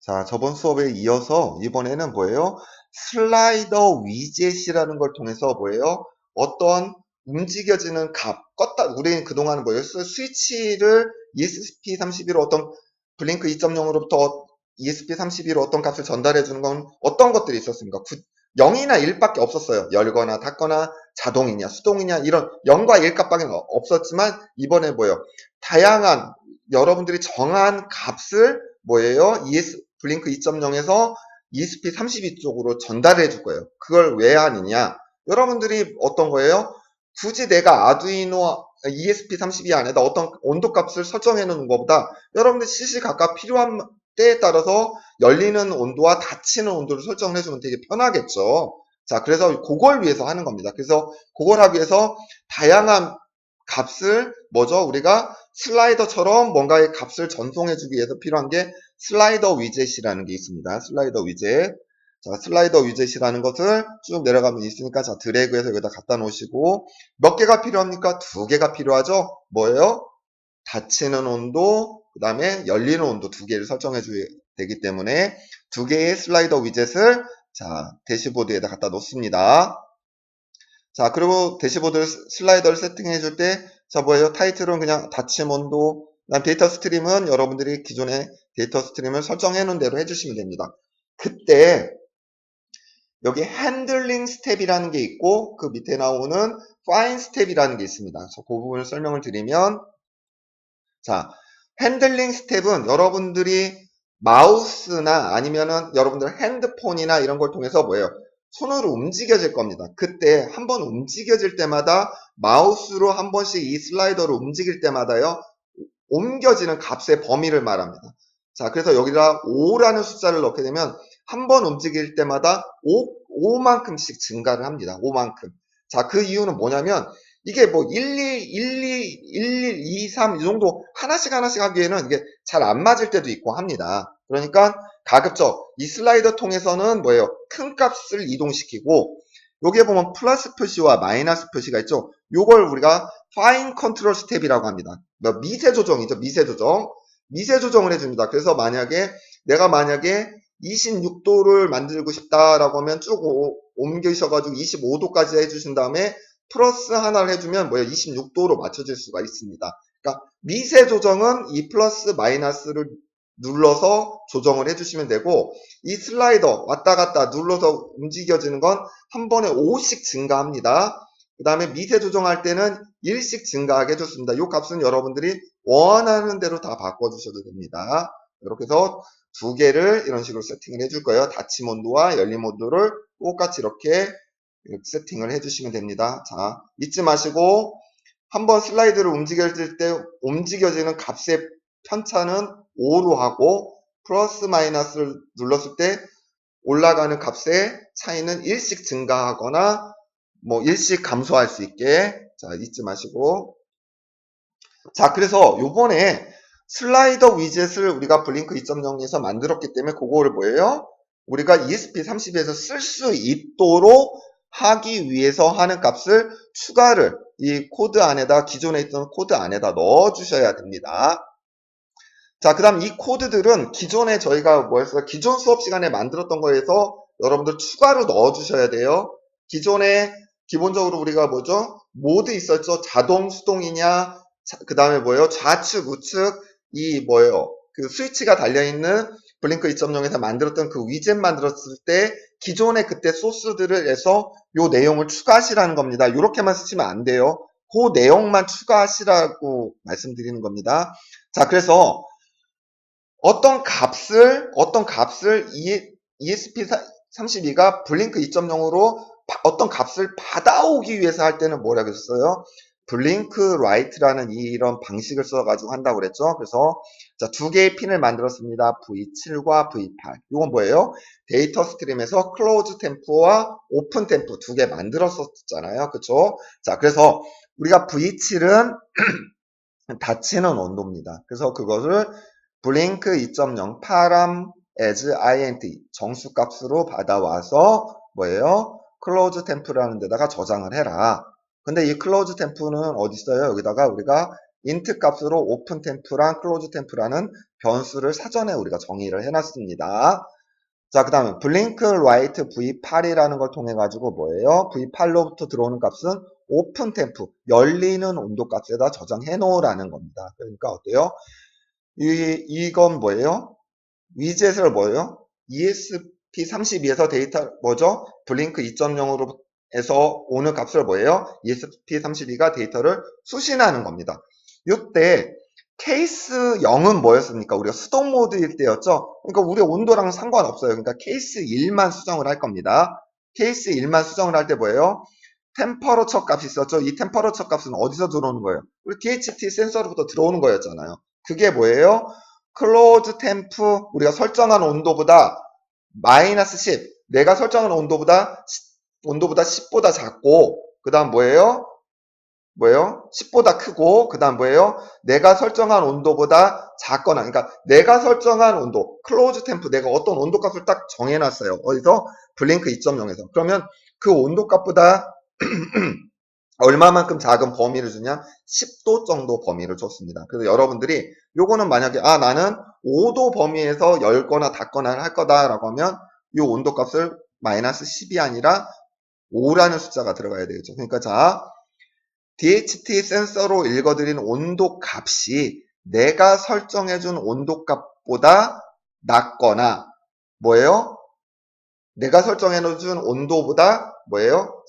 자, 저번 수업에 이어서 이번에는 뭐예요? 슬라이더 위젯이라는 걸 통해서 뭐예요? 어떤 움직여지는 값, 껐다, 우리는 그동안 뭐예요? 스위치를 ESP32로 어떤 블링크 2.0으로부터 ESP32로 어떤 값을 전달해 주는 건 어떤 것들이 있었습니까? 0이나 1밖에 없었어요. 열거나 닫거나 자동이냐 수동이냐 이런 0과 1 값밖에 없었지만 이번에 뭐예요? 다양한 여러분들이 정한 값을 뭐예요? 블링크 2.0에서 ESP32 쪽으로 전달해 줄 거예요. 그걸 왜 하느냐? 여러분들이 어떤 거예요? 굳이 내가 아두이노 ESP32 안에다 어떤 온도 값을 설정해 놓는 것보다 여러분들 시시각각 필요한 때에 따라서 열리는 온도와 닫히는 온도를 설정을 해주면 되게 편하겠죠. 자, 그래서 그걸 위해서 하는 겁니다. 그래서 그걸 하기 위해서 다양한 값을 뭐죠? 우리가 슬라이더처럼 뭔가의 값을 전송해주기 위해서 필요한 게 슬라이더 위젯이라는 게 있습니다. 슬라이더 위젯. 자, 슬라이더 위젯이라는 것을 쭉 내려가면 있으니까 자, 드래그해서 여기다 갖다 놓으시고 몇 개가 필요합니까? 2개가 필요하죠? 뭐예요? 닫히는 온도, 그 다음에 열리는 온도 2개를 설정해 줘야 되기 때문에 2개의 슬라이더 위젯을 자, 대시보드에다 갖다 놓습니다. 자, 그리고 대시보드 슬라이더를 세팅해 줄 때, 자, 뭐예요? 타이틀은 그냥 닫힘 온도, 그다음 데이터 스트림은 여러분들이 기존에 데이터 스트림을 설정해 놓은 대로 해주시면 됩니다. 그때, 여기 핸들링 스텝이라는 게 있고, 그 밑에 나오는 파인 스텝이라는 게 있습니다. 그 부분을 설명을 드리면, 자, 핸들링 스텝은 여러분들이 마우스나 아니면은 여러분들 핸드폰이나 이런 걸 통해서 뭐예요? 손으로 움직여질 겁니다. 그때 한번 움직여질 때마다 마우스로 한 번씩 이 슬라이더를 움직일 때마다요. 옮겨지는 값의 범위를 말합니다. 자, 그래서 여기다 5라는 숫자를 넣게 되면 한 번 움직일 때마다 5만큼씩 증가를 합니다. 5만큼. 자, 그 이유는 뭐냐면 이게 뭐 2, 3 이 정도 하나씩 하기에는 이게 잘 안 맞을 때도 있고 합니다. 그러니까 가급적 이 슬라이더 통해서는 뭐예요? 큰 값을 이동시키고 여기에 보면 플러스 표시와 마이너스 표시가 있죠. 요걸 우리가 파인 컨트롤 스텝이라고 합니다. 미세 조정이죠. 미세 조정. 미세 조정을 해줍니다. 그래서 내가 만약에 26도를 만들고 싶다라고 하면 쭉 옮기셔가지고 25도까지 해주신 다음에 플러스 하나를 해주면 뭐예요? 26도로 맞춰질 수가 있습니다. 그러니까 미세 조정은 이 플러스 마이너스를 눌러서 조정을 해주시면 되고 이 슬라이더 왔다 갔다 눌러서 움직여지는 건 한 번에 5씩 증가합니다. 그 다음에 미세 조정할 때는 1씩 증가하게 해줬습니다. 이 값은 여러분들이 원하는 대로 다 바꿔주셔도 됩니다. 이렇게 해서 2개를 이런 식으로 세팅을 해줄 거예요. 닫힘 온도와 열림 온도를 똑같이 이렇게 세팅을 해주시면 됩니다. 자, 잊지 마시고 한번 슬라이드를 움직여질 때 움직여지는 값의 편차는 5로 하고 플러스 마이너스를 눌렀을 때 올라가는 값의 차이는 1씩 증가하거나 뭐 1씩 감소할 수 있게 자 잊지 마시고 자 그래서 요번에 슬라이더 위젯을 우리가 블링크 2.0에서 만들었기 때문에 그거를 뭐예요? 우리가 ESP32에서 쓸 수 있도록 하기 위해서 하는 값을 추가를 이 코드 안에다 기존에 있던 코드 안에다 넣어 주셔야 됩니다. 자, 그 다음 이 코드들은 기존에 저희가 뭐였어요? 기존 수업 시간에 만들었던 거에서 여러분들 추가로 넣어 주셔야 돼요. 기존에 기본적으로 우리가 뭐죠? 모드 있었죠? 자동, 수동이냐? 그 다음에 뭐예요? 좌측, 우측, 이 뭐예요? 그 스위치가 달려있는 블링크 2.0에서 만들었던 그 위젯 만들었을 때 기존에 그때 소스들을 해서 요 내용을 추가하시라는 겁니다. 이렇게만 쓰시면 안 돼요. 그 내용만 추가하시라고 말씀드리는 겁니다. 자, 그래서 어떤 값을 ESP32가 블링크 2.0으로 어떤 값을 받아오기 위해서 할 때는 뭐라고 했어요? 블링크 라이트라는 이런 방식을 써가지고 한다고 그랬죠. 그래서 자, 2개의 핀을 만들었습니다. V7과 V8. 이건 뭐예요? 데이터 스트림에서 클로즈 템프와 오픈 템프 2개 만들었었잖아요. 그쵸? 자, 그래서 우리가 V7은 닫히는 온도입니다. 그래서 그것을 블링크 2.0 param as int 정수값으로 받아와서 뭐예요? 클로즈 템프라는 데다가 저장을 해라. 근데 이 클로즈 템프는 어디 있어요? 여기다가 우리가 int 값으로 오픈 템프랑 클로즈 템프라는 변수를 사전에 우리가 정의를 해놨습니다. 자, 그 다음에 블링크 라이트 v8이라는 걸 통해 가지고 뭐예요? v8로부터 들어오는 값은 오픈 템프, 열리는 온도 값에다 저장해 놓으라는 겁니다. 그러니까 어때요? 이건 뭐예요? 위젯을 뭐예요? ESP32에서 데이터 뭐죠? 블링크 2.0으로 해서 오는 값을 뭐예요? ESP32가 데이터를 수신하는 겁니다. 이때 케이스 0은 뭐였습니까? 우리가 수동 모드일 때였죠? 그러니까 우리 온도랑 상관없어요. 그러니까 케이스 1만 수정을 할 겁니다. 케이스 1만 수정을 할 때 뭐예요? 템퍼러처 값이 있었죠? 이 템퍼러처 값은 어디서 들어오는 거예요? 우리 DHT 센서로부터 들어오는 거였잖아요. 그게 뭐예요? 클로즈 템프 우리가 설정한 온도보다 마이너스 10 내가 설정한 온도보다 10보다 작고 그 다음 뭐예요? 10보다 크고 그 다음 뭐예요? 내가 설정한 온도보다 작거나 그러니까 내가 설정한 온도 클로즈 템프 내가 어떤 온도 값을 딱 정해놨어요. 어디서? 블링크 2.0에서 그러면 그 온도 값보다 얼마만큼 작은 범위를 주냐? 10도 정도 범위를 줬습니다. 그래서 여러분들이 요거는 만약에 나는 5도 범위에서 열거나 닫거나 할 거다라고 하면 이 온도 값을 마이너스 10이 아니라 5라는 숫자가 들어가야 되겠죠. 그러니까 자 DHT 센서로 읽어드린 온도 값이 내가 설정해준 온도 값보다 낮거나 뭐예요? 내가 설정해준 온도보다 뭐예요?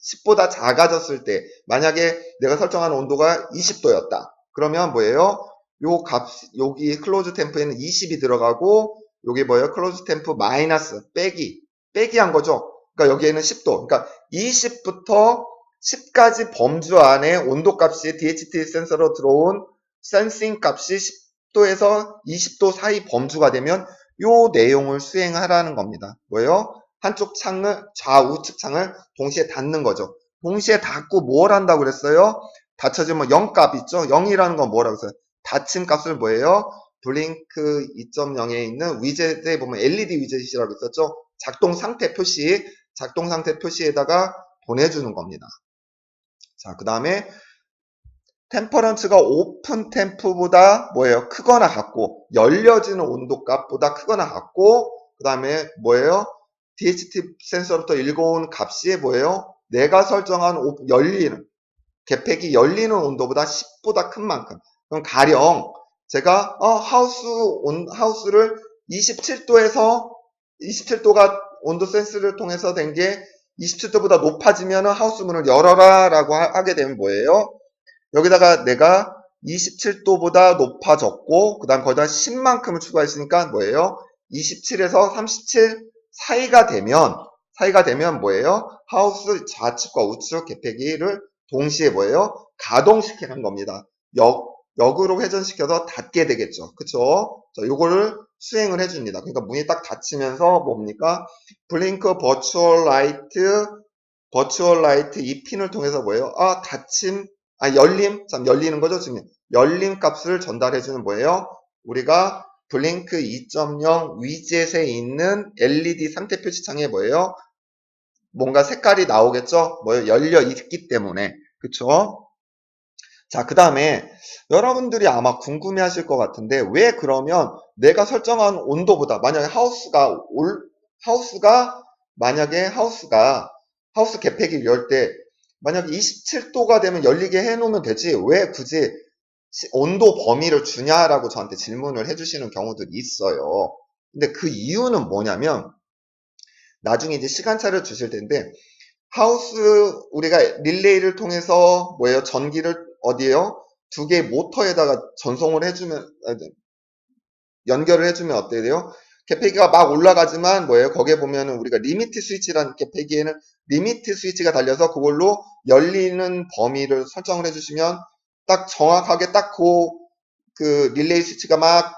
10보다 작아졌을 때 만약에 내가 설정한 온도가 20도였다. 그러면 뭐예요? 요 값, 여기 클로즈 템프에는 20이 들어가고 여기 뭐예요? 클로즈 템프 마이너스 빼기 한 거죠. 그러니까 여기에는 10도. 그러니까 20부터 10까지 범주 안에 온도 값이 DHT 센서로 들어온 센싱 값이 10도에서 20도 사이 범주가 되면 요 내용을 수행하라는 겁니다. 뭐예요? 한쪽 창을 좌우측 창을 동시에 닫는 거죠. 동시에 닫고 뭘 한다고 그랬어요? 닫혀지면 0값 있죠? 0이라는 건 뭐라고 했어요? 닫힌 값을 뭐예요? 블링크 2.0에 있는 위젯에 보면 LED 위젯이라고 했었죠? 작동 상태 표시에다가 보내주는 겁니다. 자, 그 다음에 템퍼런스가 오픈 템프보다 뭐예요? 크거나 같고 열려지는 온도 값보다 크거나 같고 그 다음에 뭐예요? DHT 센서로부터 읽어온 값이 뭐예요? 내가 설정한 열리는 개폐기 열리는 온도보다 10보다 큰 만큼 그럼 가령 제가 하우스를 27도가 온도 센스를 통해서 된 게 27도보다 높아지면 하우스 문을 열어라 라고 하게 되면 뭐예요? 여기다가 내가 27도보다 높아졌고 그 다음 거기다 10만큼을 추가했으니까 뭐예요? 27에서 37 사이가 되면 뭐예요? 하우스 좌측과 우측 개폐기를 동시에 뭐예요? 가동시키는 겁니다. 역으로 회전시켜서 닫게 되겠죠. 그쵸? 자, 요거를 수행을 해줍니다. 그러니까 문이 딱 닫히면서 뭡니까? 블링크 버추얼 라이트 이 핀을 통해서 뭐예요? 열리는 거죠, 지금. 열림 값을 전달해주는 뭐예요? 우리가 블링크 2.0 위젯에 있는 LED 상태 표시창에 뭐예요? 뭔가 색깔이 나오겠죠? 뭐예요? 열려 있기 때문에. 그쵸? 자, 그 다음에 여러분들이 아마 궁금해 하실 것 같은데, 왜 그러면 내가 설정한 온도보다, 만약에 하우스 개폐기를 열 때, 만약에 27도가 되면 열리게 해놓으면 되지, 왜 굳이 온도 범위를 주냐라고 저한테 질문을 해주시는 경우들이 있어요. 근데 그 이유는 뭐냐면, 나중에 이제 시간차를 주실 텐데, 우리가 릴레이를 통해서 뭐예요? 전기를 어디에요? 두 개의 모터에다가 연결을 해주면 어때야 돼요? 개폐기가 막 올라가지만 뭐예요? 거기에 보면은 우리가 리미트 스위치라는 개폐기에는 리미트 스위치가 달려서 그걸로 열리는 범위를 설정을 해주시면 딱 정확하게 딱 그 릴레이 스위치가 막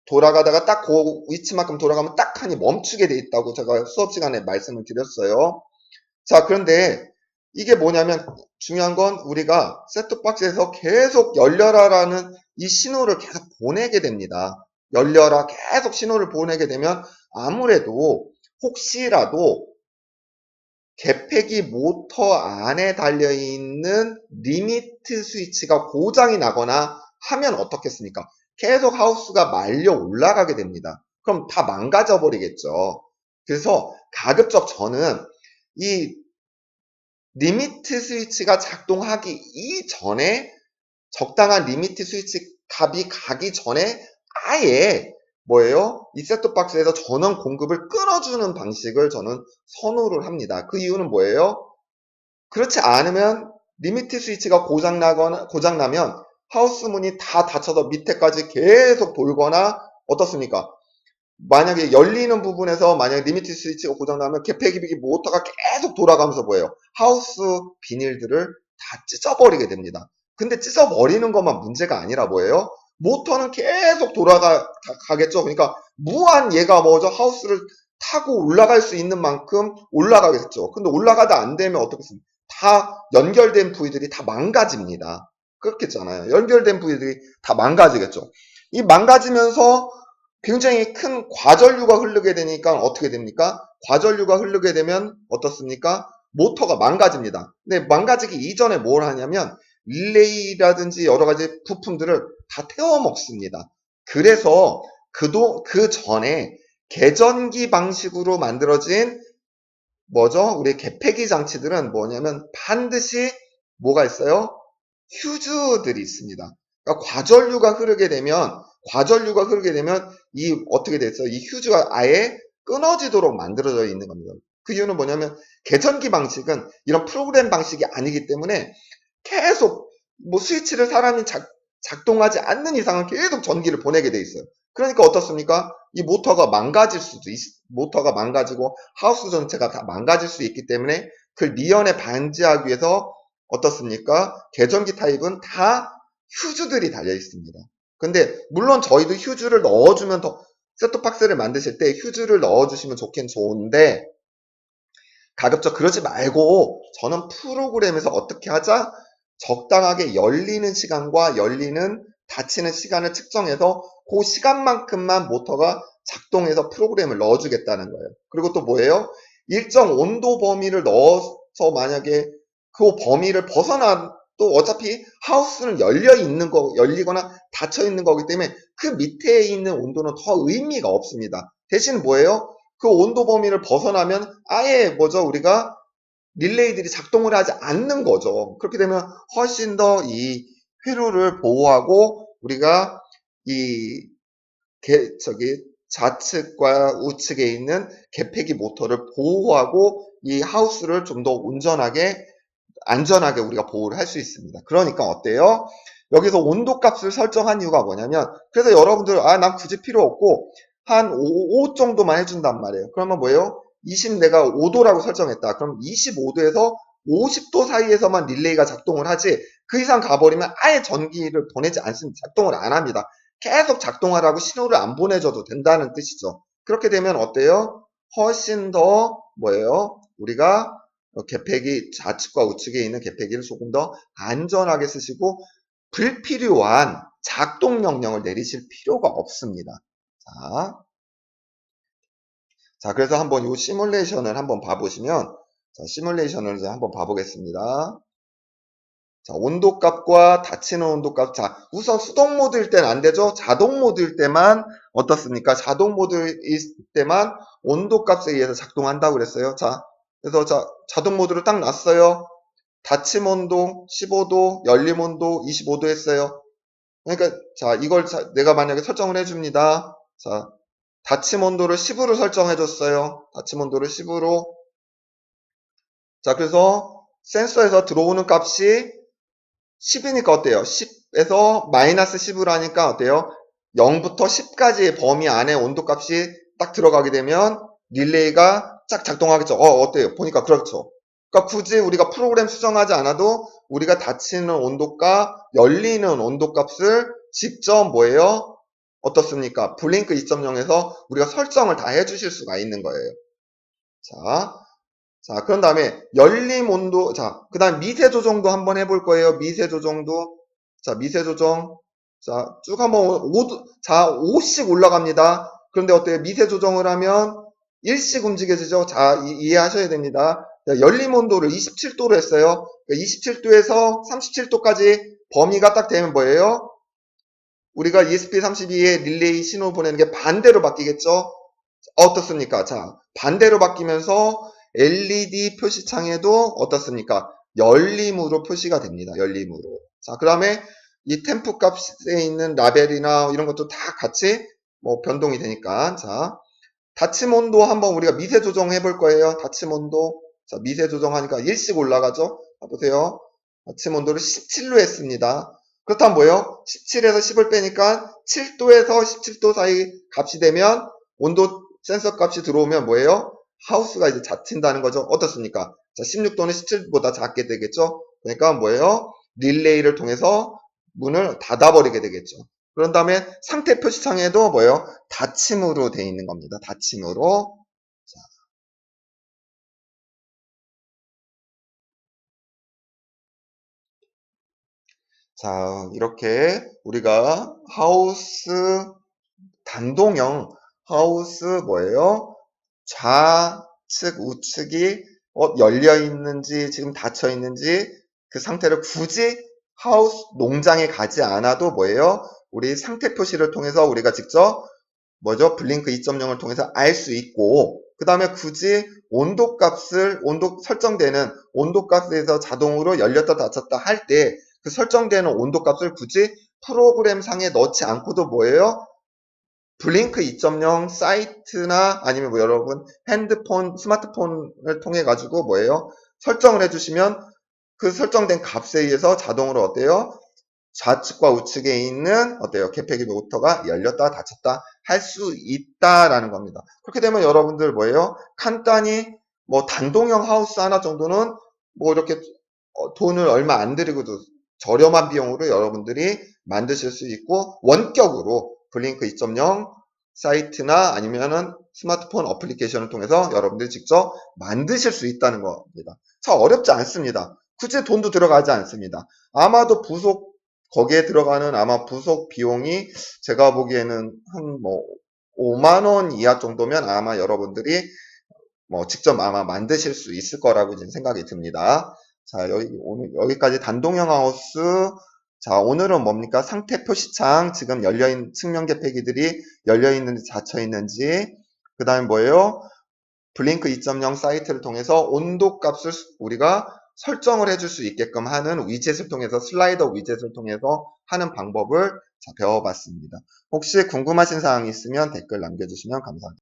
돌아가다가 딱 그 위치만큼 돌아가면 딱 하니 멈추게 돼 있다고 제가 수업 시간에 말씀을 드렸어요. 자, 그런데 이게 뭐냐면 중요한 건 우리가 셋톱박스에서 계속 열려라라는 이 신호를 계속 보내게 됩니다. 열려라 계속 신호를 보내게 되면 아무래도 혹시라도 개폐기 모터 안에 달려있는 리미트 스위치가 고장이 나거나 하면 어떻겠습니까? 계속 하우스가 말려 올라가게 됩니다. 그럼 다 망가져 버리겠죠. 그래서 가급적 저는 이 리미트 스위치가 작동하기 이전에 적당한 리미트 스위치 값이 가기 전에 아예 뭐예요? 이 셋톱박스에서 전원 공급을 끊어주는 방식을 저는 선호를 합니다. 그 이유는 뭐예요? 그렇지 않으면 리미트 스위치가 고장나면 하우스 문이 다 닫혀서 밑에까지 계속 돌거나 어떻습니까? 만약에 열리는 부분에서 만약에 리미트 스위치가 고장나면 개폐기기 모터가 계속 돌아가면서 뭐예요? 하우스 비닐들을 다 찢어버리게 됩니다. 근데 찢어버리는 것만 문제가 아니라 뭐예요? 모터는 계속 돌아가겠죠. 그러니까 무한 얘가 뭐죠? 하우스를 타고 올라갈 수 있는 만큼 올라가겠죠. 근데 올라가다 안 되면 어떻겠습니까? 다 연결된 부위들이 다 망가집니다. 그렇겠잖아요. 연결된 부위들이 다 망가지겠죠. 이 망가지면서 굉장히 큰 과전류가 흐르게 되니까 어떻게 됩니까? 과전류가 흐르게 되면 어떻습니까? 모터가 망가집니다. 근데 망가지기 이전에 뭘 하냐면 릴레이라든지 여러 가지 부품들을 다 태워 먹습니다. 그래서 그 전에 계전기 방식으로 만들어진 뭐죠? 우리 개폐기 장치들은 뭐냐면 반드시 뭐가 있어요? 휴즈들이 있습니다. 그러니까 과전류가 흐르게 되면 이 어떻게 됐어요? 이 휴즈가 아예 끊어지도록 만들어져 있는 겁니다. 그 이유는 뭐냐면 계전기 방식은 이런 프로그램 방식이 아니기 때문에 계속 뭐 스위치를 사람이 작동하지 않는 이상은 계속 전기를 보내게 돼 있어요. 그러니까 어떻습니까? 이 모터가 망가지고 하우스 전체가 다 망가질 수 있기 때문에 그 미연에 방지하기 위해서 어떻습니까? 계전기 타입은 다 휴즈들이 달려 있습니다. 근데 물론 저희도 휴즈를 넣어주면 더 셋톱박스를 만드실 때 휴즈를 넣어주시면 좋긴 좋은데 가급적 그러지 말고 저는 프로그램에서 어떻게 하자? 적당하게 열리는 시간과 닫히는 시간을 측정해서 그 시간만큼만 모터가 작동해서 프로그램을 넣어주겠다는 거예요. 그리고 또 뭐예요? 일정 온도 범위를 넣어서 만약에 그 범위를 또 어차피 하우스는 열리거나 닫혀 있는 거기 때문에 그 밑에 있는 온도는 더 의미가 없습니다. 대신 뭐예요? 그 온도 범위를 벗어나면 아예 우리가 릴레이들이 작동을 하지 않는 거죠. 그렇게 되면 훨씬 더 이 회로를 보호하고 우리가 이 좌측과 우측에 있는 개폐기 모터를 보호하고 이 하우스를 좀 더 안전하게 우리가 보호를 할 수 있습니다. 그러니까 어때요? 여기서 온도 값을 설정한 이유가 뭐냐면 그래서 여러분들 난 굳이 필요 없고 한 5 정도만 해준단 말이에요. 그러면 뭐예요? 내가 5도라고 설정했다. 그럼 25도에서 50도 사이에서만 릴레이가 작동을 하지 그 이상 가버리면 아예 전기를 보내지 않습니다. 작동을 안 합니다. 계속 작동하라고 신호를 안 보내줘도 된다는 뜻이죠. 그렇게 되면 어때요? 훨씬 더 우리가 좌측과 우측에 있는 개폐기를 조금 더 안전하게 쓰시고 불필요한 작동 명령을 내리실 필요가 없습니다. 자, 그래서 한번 이 시뮬레이션을 한번 봐보시면, 시뮬레이션을 이제 한번 봐보겠습니다. 자, 온도값과 닫히는 온도값. 자, 우선 수동 모드일 때는 안 되죠? 자동 모드일 때만 어떻습니까? 자동 모드일 때만 온도값에 의해서 작동한다고 그랬어요. 자, 그래서 자동 모드로 딱 놨어요. 닫힘 온도 15도, 열림 온도 25도 했어요. 그러니까 이걸 내가 만약에 설정을 해줍니다. 자, 닫힘 온도를 10으로 설정해 줬어요. 닫힘 온도를 10으로. 자, 그래서 센서에서 들어오는 값이 10이니까 어때요? 10에서 마이너스 10으로 하니까 어때요? 0부터 10까지의 범위 안에 온도 값이 딱 들어가게 되면 릴레이가 쫙 작동하겠죠. 어때요? 보니까 그렇죠. 그러니까 굳이 우리가 프로그램 수정하지 않아도 우리가 닫히는 온도값, 열리는 온도 값을 직접 어떻습니까? 블링크 2.0에서 우리가 설정을 다 해주실 수가 있는 거예요. 자, 그런 다음에 열림 온도, 그 다음 미세 조정도 한번 해볼 거예요. 미세 조정도. 자, 미세 조정. 자, 쭉 한번 5씩 올라갑니다. 그런데 어때요? 미세 조정을 하면 1씩 움직여지죠? 자, 이해하셔야 됩니다. 열림 온도를 27도로 했어요. 27도에서 37도까지 범위가 딱 되면 뭐예요? 우리가 ESP32에 릴레이 신호 보내는 게 반대로 바뀌겠죠? 어떻습니까? 자, 반대로 바뀌면서 LED 표시창에도 어떻습니까? 열림으로 표시가 됩니다. 열림으로. 자, 그 다음에 이 템프 값에 있는 라벨이나 이런 것도 다 같이 뭐 변동이 되니까. 자, 닫힘 온도 한번 우리가 미세 조정해 볼 거예요. 닫힘 온도. 자, 미세 조정하니까 1씩 올라가죠? 자, 보세요. 닫힘 온도를 17로 했습니다. 그렇다면 뭐예요? 17에서 10을 빼니까 7도에서 17도 사이 값이 되면 온도 센서 값이 들어오면 뭐예요? 하우스가 이제 닫힌다는 거죠. 어떻습니까? 자, 16도는 17보다 작게 되겠죠? 그러니까 뭐예요? 릴레이를 통해서 문을 닫아버리게 되겠죠. 그런 다음에 상태 표시창에도 뭐예요? 닫힘으로 되어 있는 겁니다. 닫힘으로. 자, 이렇게 우리가 하우스 단동형 하우스 뭐예요? 좌측, 우측이 열려 있는지 지금 닫혀 있는지 그 상태를 굳이 하우스 농장에 가지 않아도 뭐예요? 우리 상태 표시를 통해서 우리가 직접 뭐죠? 블링크 2.0을 통해서 알 수 있고 그 다음에 굳이 온도 값을 설정되는 온도 값에서 자동으로 열렸다 닫혔다 할 때 그 설정되는 온도 값을 굳이 프로그램 상에 넣지 않고도 뭐예요? 블링크 2.0 사이트나 아니면 뭐 여러분 핸드폰, 스마트폰을 통해 가지고 뭐예요? 설정을 해주시면 그 설정된 값에 의해서 자동으로 어때요? 좌측과 우측에 있는 어때요? 개폐기 모터가 열렸다 닫혔다 할 수 있다라는 겁니다. 그렇게 되면 여러분들 뭐예요? 간단히 뭐 단동형 하우스 하나 정도는 뭐 이렇게 돈을 얼마 안 들이고도 저렴한 비용으로 여러분들이 만드실 수 있고 원격으로 블링크 2.0 사이트나 아니면은 스마트폰 어플리케이션을 통해서 여러분들이 직접 만드실 수 있다는 겁니다. 참 어렵지 않습니다. 굳이 돈도 들어가지 않습니다. 아마도 부속 거기에 들어가는 아마 부속 비용이 제가 보기에는 한 뭐 5만 원 이하 정도면 아마 여러분들이 뭐 직접 아마 만드실 수 있을 거라고 지금 생각이 듭니다. 자, 오늘 여기까지 단동형 하우스. 자, 오늘은 뭡니까? 상태 표시창, 지금 열려있는 측면 개폐기들이 열려있는지 닫혀있는지, 그 다음에 뭐예요? 블링크 2.0 사이트를 통해서 온도 값을 우리가 설정을 해줄 수 있게끔 하는 위젯을 통해서 슬라이더 위젯을 통해서 하는 방법을 배워봤습니다. 혹시 궁금하신 사항이 있으면 댓글 남겨주시면 감사합니다.